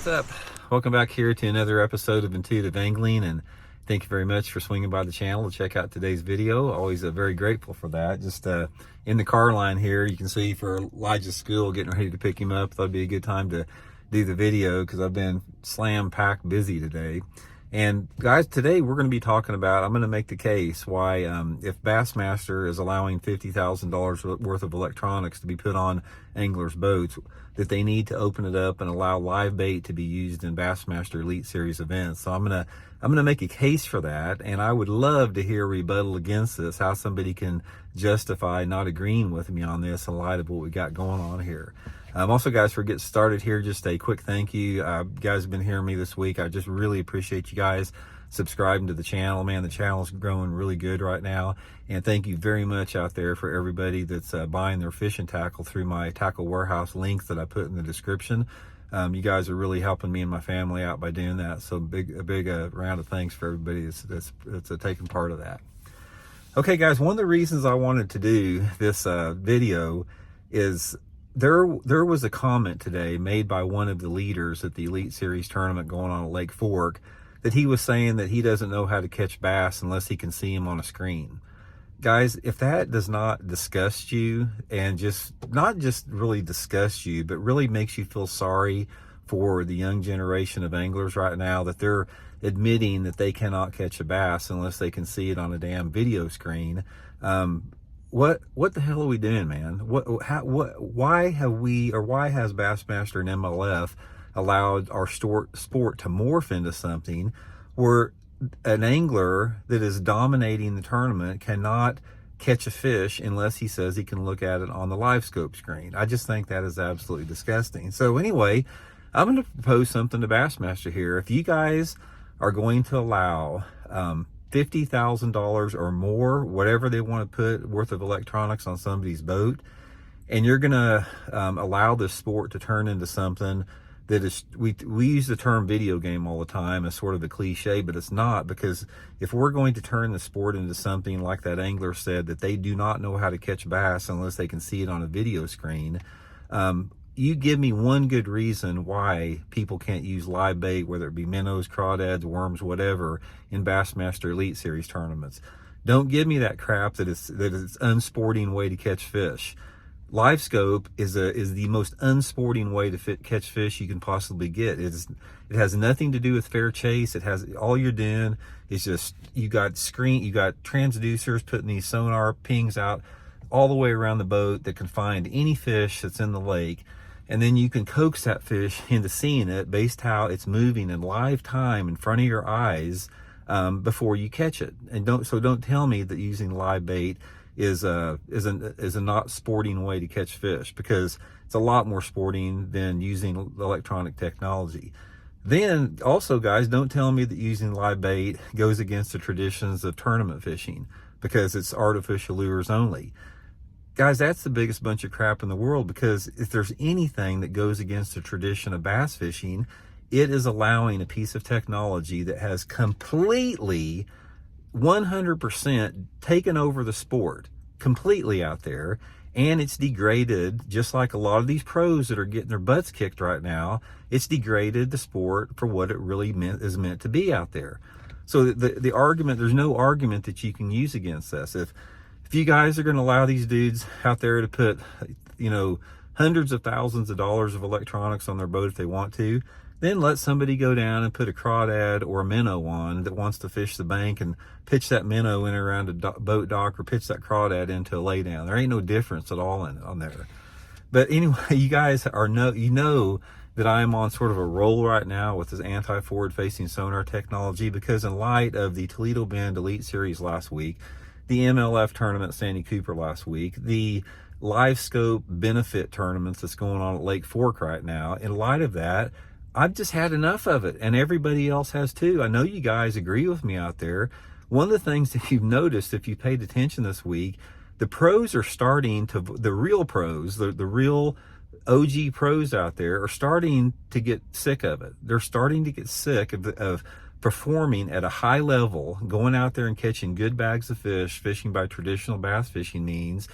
What's up? Welcome back here to another episode of Intuitive Angling, and thank you very much for swinging by the channel to check out today's video. Always very grateful for that. Just in the car line here, you can see for Elijah's school, getting ready to pick him up. Thought it'd be a good time to do the video because I've been slam-packed busy today. And guys, today we're going to be talking about, I'm going to make the case why if Bassmaster is allowing $50,000 worth of electronics to be put on anglers' boats, that they need to open it up and allow live bait to be used in Bassmaster Elite Series events. So I'm gonna make a case for that, and I would love to hear a rebuttal against this, how somebody can justify not agreeing with me on this in light of what we got going on here. Also, guys, for getting started here, just a quick thank you. You guys have been hearing me this week. I just really appreciate you guys subscribing to the channel. Man, the channel's growing really good right now. And thank you very much out there for everybody that's buying their fishing tackle through my tackle warehouse links that I put in the description. You guys are really helping me and my family out by doing that. So a big round of thanks for everybody that's taking part of that. Okay, guys, one of the reasons I wanted to do this video is there was a comment today made by one of the leaders at the Elite Series tournament going on at Lake Fork that he was saying that he doesn't know how to catch bass unless he can see him on a screen. Guys, if that does not disgust you, and just not just really disgust you, but really makes you feel sorry for the young generation of anglers right now, that they're admitting that they cannot catch a bass unless they can see it on a damn video screen, what the hell are we doing, man? Why has Bassmaster and MLF allowed our sport to morph into something where an angler that is dominating the tournament cannot catch a fish unless he says he can look at it on the live scope screen? I just think that is absolutely disgusting. So anyway, I'm going to propose something to Bassmaster here. If you guys are going to allow $50,000 or more, whatever they want to put worth of electronics on somebody's boat, and you're going to allow this sport to turn into something that is, we use the term video game all the time as sort of a cliche, but it's not, because if we're going to turn the sport into something like that angler said, that they do not know how to catch bass unless they can see it on a video screen, you give me one good reason why people can't use live bait, whether it be minnows, crawdads, worms, whatever, in Bassmaster Elite Series tournaments. Don't give me that crap that it's unsporting way to catch fish. Live scope is the most unsporting way to catch fish you can possibly get. It has nothing to do with fair chase. It has, all you're doing is just, you got transducers putting these sonar pings out all the way around the boat that can find any fish that's in the lake, and then you can coax that fish into seeing it based how it's moving in live time in front of your eyes before you catch it. And don't tell me that using live bait is a not sporting way to catch fish, because it's a lot more sporting than using electronic technology. Then also, guys, don't tell me that using live bait goes against the traditions of tournament fishing because it's artificial lures only. Guys, that's the biggest bunch of crap in the world, because if there's anything that goes against the tradition of bass fishing, it is allowing a piece of technology that has completely 100% taken over the sport completely out there, and it's degraded, just like a lot of these pros that are getting their butts kicked right now, it's degraded the sport for what it really is meant to be out there. So the argument, there's no argument that you can use against this. If you guys are going to allow these dudes out there to put, hundreds of thousands of dollars of electronics on their boat if they want to, then let somebody go down and put a crawdad or a minnow on that wants to fish the bank and pitch that minnow in around a boat dock, or pitch that crawdad into a laydown. There ain't no difference at all on there. But anyway, you guys know that I'm on sort of a roll right now with this anti-forward facing sonar technology, because in light of the Toledo Bend Elite Series last week, the MLF tournament Sandy Cooper last week, the live scope benefit tournaments that's going on at Lake Fork right now, in light of that, I've just had enough of it, and everybody else has too. I know you guys agree with me out there. One of the things that you've noticed, if you paid attention this week, the pros are starting to, the real pros, the real OG pros out there are starting to get sick of it. They're starting to get sick of performing at a high level, going out there and catching good bags of fish, fishing by traditional bass fishing means,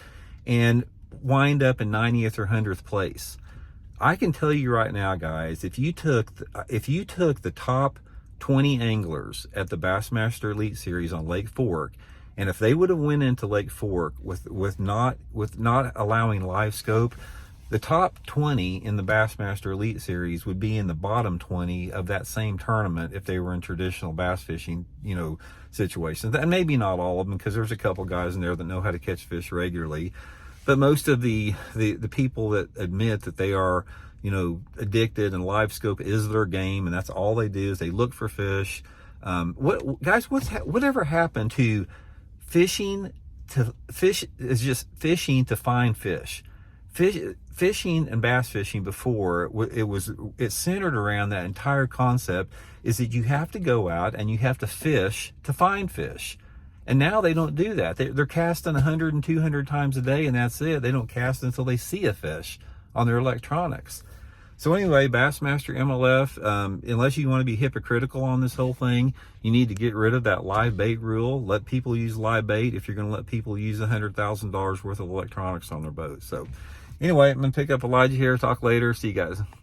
and wind up in 90th or 100th place. I can tell you right now, guys, if you took the top 20 anglers at the Bassmaster Elite Series on Lake Fork, and if they would have went into Lake Fork with not allowing live scope, the top 20 in the Bassmaster Elite Series would be in the bottom 20 of that same tournament if they were in traditional bass fishing, situations. And maybe not all of them, because there's a couple guys in there that know how to catch fish regularly. But most of the people that admit that they are, addicted and live scope is their game, and that's all they do is they look for fish. Whatever happened to fishing to fish is just fishing to find fish. Fishing and bass fishing before, it centered around that entire concept is that you have to go out and you have to fish to find fish. And now they don't do that. They're casting 100 and 200 times a day, and that's it. They don't cast until they see a fish on their electronics. So anyway, Bassmaster MLF, unless you want to be hypocritical on this whole thing, you need to get rid of that live bait rule. Let people use live bait if you're going to let people use $100,000 worth of electronics on their boat. So anyway, I'm going to pick up Elijah here. Talk later. See you guys.